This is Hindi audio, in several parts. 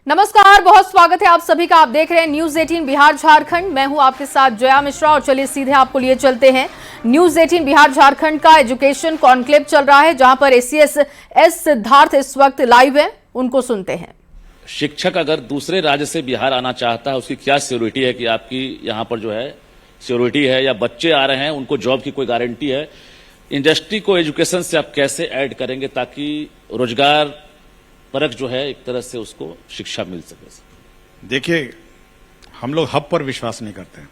नमस्कार, बहुत स्वागत है आप सभी का। आप देख रहे हैं न्यूज 18 बिहार झारखंड। मैं हूं आपके साथ जया मिश्रा और चलिए सीधे आपको लिए चलते हैं। न्यूज 18 बिहार झारखंड का एजुकेशन कॉन्क्लेव चल रहा है, जहां पर एसीएस एस सिद्धार्थ इस वक्त लाइव है, उनको सुनते हैं। शिक्षक अगर दूसरे राज्य से बिहार आना चाहता है, उसकी क्या सिक्योरिटी है कि आपकी यहाँ पर जो है सिक्योरिटी है, या बच्चे आ रहे हैं उनको जॉब की कोई गारंटी है? इंडस्ट्री को एजुकेशन से आप कैसे ऐड करेंगे ताकि रोजगार परक जो है एक तरह से उसको शिक्षा मिल सके? देखिए, हम लोग हब पर विश्वास नहीं करते हैं,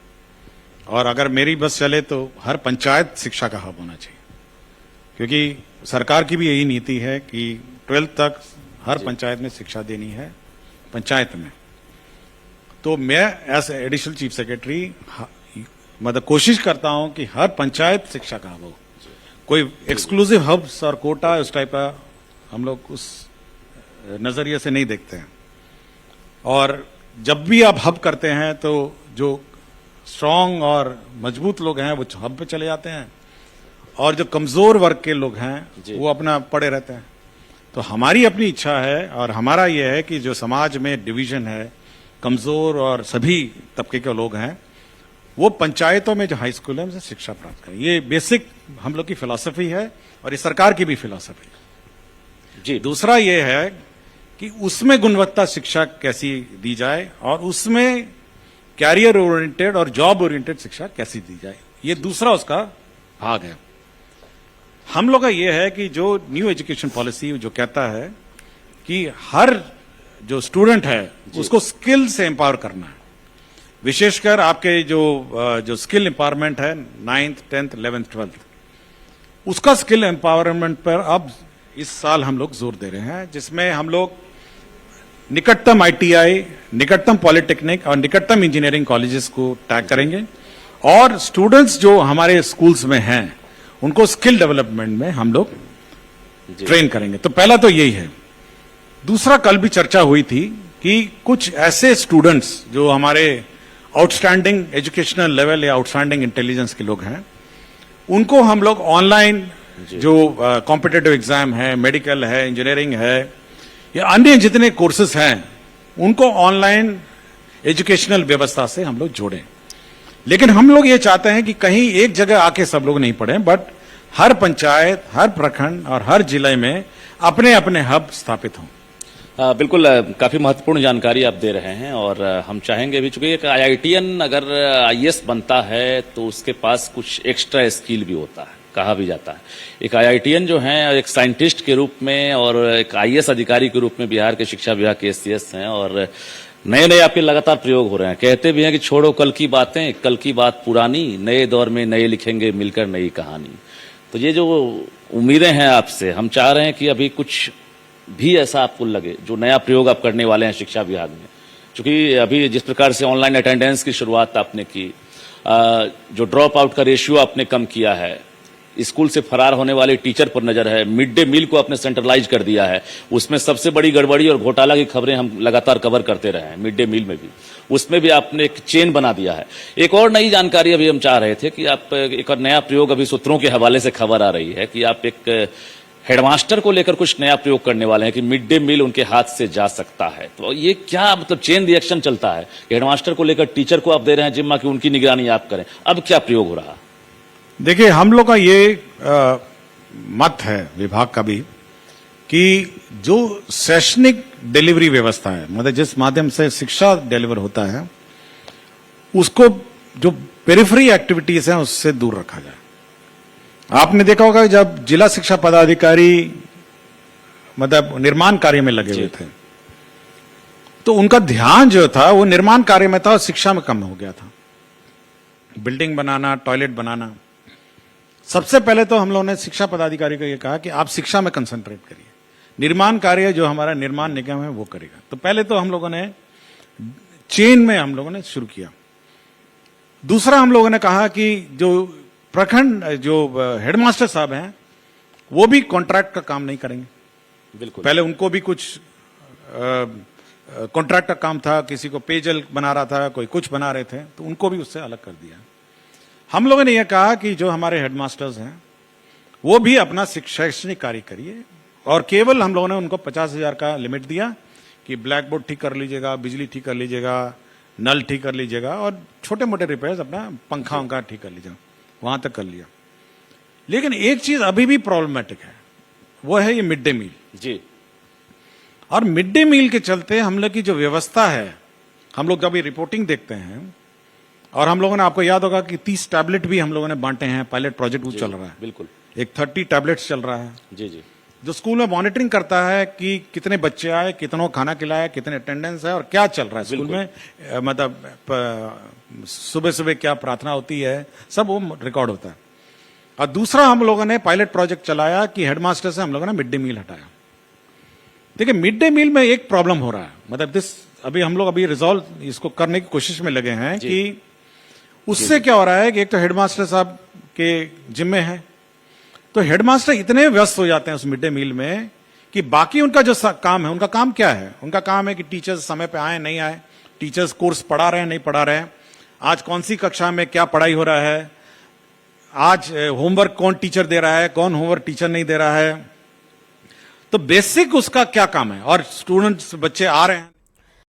और अगर मेरी बस चले तो हर पंचायत शिक्षा का हब होना चाहिए, क्योंकि सरकार की भी यही नीति है कि 12th तक हर पंचायत में शिक्षा देनी है पंचायत में। तो मैं एज एडिशनल चीफ सेक्रेटरी मतलब कोशिश करता हूं कि हर पंचायत शिक्षा का हब हो। कोई एक्सक्लूसिव हब्स और कोटा उस टाइप का हम लोग उस नजरिए से नहीं देखते हैं। और जब भी आप हब करते हैं तो जो स्ट्रांग और मजबूत लोग हैं वो हब पे चले जाते हैं, और जो कमजोर वर्ग के लोग हैं वो अपना पड़े रहते हैं। तो हमारी अपनी इच्छा है और हमारा ये है कि जो समाज में डिवीजन है, कमजोर और सभी तबके के लोग हैं, वो पंचायतों में जो हाई स्कूल है उनसे शिक्षा प्राप्त करें। ये बेसिक हम लोग की फिलॉसफी है और ये सरकार की भी फिलॉसफी है जी। दूसरा ये है कि उसमें गुणवत्ता शिक्षा कैसी दी जाए और उसमें कैरियर ओरिएंटेड और जॉब ओरिएंटेड शिक्षा कैसी दी जाए, ये दूसरा उसका भाग है। हम लोग का ये है कि जो न्यू एजुकेशन पॉलिसी जो कहता है कि हर जो स्टूडेंट है उसको स्किल से एम्पावर करना है, विशेषकर आपके जो स्किल एम्पावरमेंट है 9th 10th 11th 12th, उसका स्किल एम्पावरमेंट पर अब इस साल हम लोग जोर दे रहे हैं, जिसमें हम लोग निकटतम आईटीआई, निकटतम पॉलिटेक्निक और निकटतम इंजीनियरिंग कॉलेजेस को टैग करेंगे, और स्टूडेंट्स जो हमारे स्कूल्स में हैं उनको स्किल डेवलपमेंट में हम लोग ट्रेन करेंगे। तो पहला तो यही है। दूसरा, कल भी चर्चा हुई थी कि कुछ ऐसे स्टूडेंट्स जो हमारे आउटस्टैंडिंग एजुकेशनल लेवल या आउटस्टैंडिंग इंटेलिजेंस के लोग हैं, उनको हम लोग ऑनलाइन जो कॉम्पिटिटिव एग्जाम है, मेडिकल है, इंजीनियरिंग है, या अन्य जितने कोर्सेज हैं उनको ऑनलाइन एजुकेशनल व्यवस्था से हम लोग जोड़ें। लेकिन हम लोग ये चाहते हैं कि कहीं एक जगह आके सब लोग नहीं पढ़ें, बट हर पंचायत, हर प्रखंड और हर जिले में अपने अपने हब स्थापित हों। बिल्कुल, काफी महत्वपूर्ण जानकारी आप दे रहे हैं, और हम चाहेंगे भी, चूंकि एक आईआईटीएन अगर आईएएस बनता है तो उसके पास कुछ एक्स्ट्रा स्किल भी होता है, कहा भी जाता है। एक आईआईटीएन जो हैं एक साइंटिस्ट के रूप में और एक आईएएस अधिकारी के रूप में बिहार के शिक्षा विभाग के एसीएस हैं, और नए नए आपके लगातार प्रयोग हो रहे हैं। कहते भी हैं कि छोड़ो कल की बातें, कल की बात पुरानी, नए दौर में नए लिखेंगे मिलकर नई कहानी। तो ये जो उम्मीदें हैं आपसे, हम चाह रहे हैं कि अभी कुछ भी ऐसा आपको लगे जो नया प्रयोग आप करने वाले हैं शिक्षा विभाग में, क्योंकि अभी जिस प्रकार से ऑनलाइन अटेंडेंस की शुरुआत आपने की, जो ड्रॉप आउट का रेशियो आपने कम किया है, स्कूल से फरार होने वाले टीचर पर नजर है, मिड डे मील को आपने सेंट्रलाइज कर दिया है, उसमें सबसे बड़ी गड़बड़ी और घोटाला की खबरें हम लगातार कवर करते रहे हैं। मिड डे मील में भी, उसमें भी आपने एक चेन बना दिया है। एक और नई जानकारी अभी हम चाह रहे थे कि आप एक और नया प्रयोग, अभी सूत्रों के हवाले से खबर आ रही है कि आप एक हेडमास्टर को लेकर कुछ नया प्रयोग करने वाले हैं कि मिड डे मील उनके हाथ से जा सकता है। तो ये क्या मतलब चेन रिएक्शन चलता है कि हेडमास्टर को लेकर टीचर को आप दे रहे हैं जिम्मा की उनकी निगरानी आप करें, अब क्या प्रयोग हो रहा? देखिए, हम लोग का ये मत है विभाग का भी कि जो शैक्षणिक डिलीवरी व्यवस्था है, मतलब जिस माध्यम से शिक्षा डिलीवर होता है, उसको जो पेरिफेरी एक्टिविटीज हैं उससे दूर रखा जाए। आपने देखा होगा जब जिला शिक्षा पदाधिकारी मतलब निर्माण कार्य में लगे हुए थे तो उनका ध्यान जो था वो निर्माण कार्य में था और शिक्षा में कम हो गया था। बिल्डिंग बनाना, टॉयलेट बनाना, सबसे पहले तो हम लोगों ने शिक्षा पदाधिकारी को यह कहा कि आप शिक्षा में कंसंट्रेट करिए, निर्माण कार्य जो हमारा निर्माण निगम है वो करेगा। तो पहले तो हम लोगों ने चेन में हम लोगों ने शुरू किया। दूसरा, हम लोगों ने कहा कि जो प्रखंड जो हेडमास्टर साहब हैं वो भी कॉन्ट्रैक्ट का काम नहीं करेंगे। बिल्कुल, पहले उनको भी कुछ कॉन्ट्रैक्ट का काम था, किसी को पेयजल बना रहा था, कोई कुछ बना रहे थे, तो उनको भी उससे अलग कर दिया। हम लोगों ने यह कहा कि जो हमारे हेडमास्टर्स हैं वो भी अपना शैक्षणिक कार्य करिए, और केवल हम लोगों ने उनको 50,000 का लिमिट दिया कि ब्लैक बोर्ड ठीक कर लीजिएगा, बिजली ठीक कर लीजिएगा, नल ठीक कर लीजिएगा और छोटे मोटे रिपेयर्स अपना पंखा वंखा ठीक कर लीजिएगा, वहां तक कर लिया। लेकिन एक चीज अभी भी प्रॉब्लमेटिक है, वो है ये मिड डे मील। जी। और मिड डे मील के चलते हम लोग की जो व्यवस्था है, हम लोग जब ये रिपोर्टिंग देखते हैं, और हम लोगों ने, आपको याद होगा कि 30 टैबलेट भी हम लोगों ने बांटे हैं, पायलट प्रोजेक्ट वो चल रहा है, बिल्कुल। एक 30 टैबलेट्स चल रहा है, जी जी। जो स्कूल में मॉनिटरिंग करता है कि कितने बच्चे आए, कितनों खाना खिलाया, कितने अटेंडेंस है और क्या चल रहा है स्कूल में, मतलब सुबह सुबह क्या प्रार्थना होती है, सब वो रिकॉर्ड होता है। और दूसरा हम लोगों ने पायलट प्रोजेक्ट चलाया कि हेडमास्टर से हम लोगों ने मिड डे मील हटाया। देखिए, मिड डे मील में एक प्रॉब्लम हो रहा है, मतलब अभी हम लोग रिजॉल्व इसको करने की कोशिश में लगे हैं कि उससे क्या हो रहा है कि एक तो हेडमास्टर साहब के जिम्मे है, तो हेडमास्टर इतने व्यस्त हो जाते हैं उस मिड डे मील में कि बाकी उनका जो काम है, उनका काम क्या है, उनका काम है कि टीचर्स समय पे आए नहीं आए, टीचर्स कोर्स पढ़ा रहे हैं नहीं पढ़ा रहे हैं, आज कौन सी कक्षा में क्या पढ़ाई हो रहा है, आज होमवर्क कौन टीचर दे रहा है, कौन होमवर्क टीचर नहीं दे रहा है, तो बेसिक उसका क्या काम है। और स्टूडेंट्स, बच्चे आ रहे हैं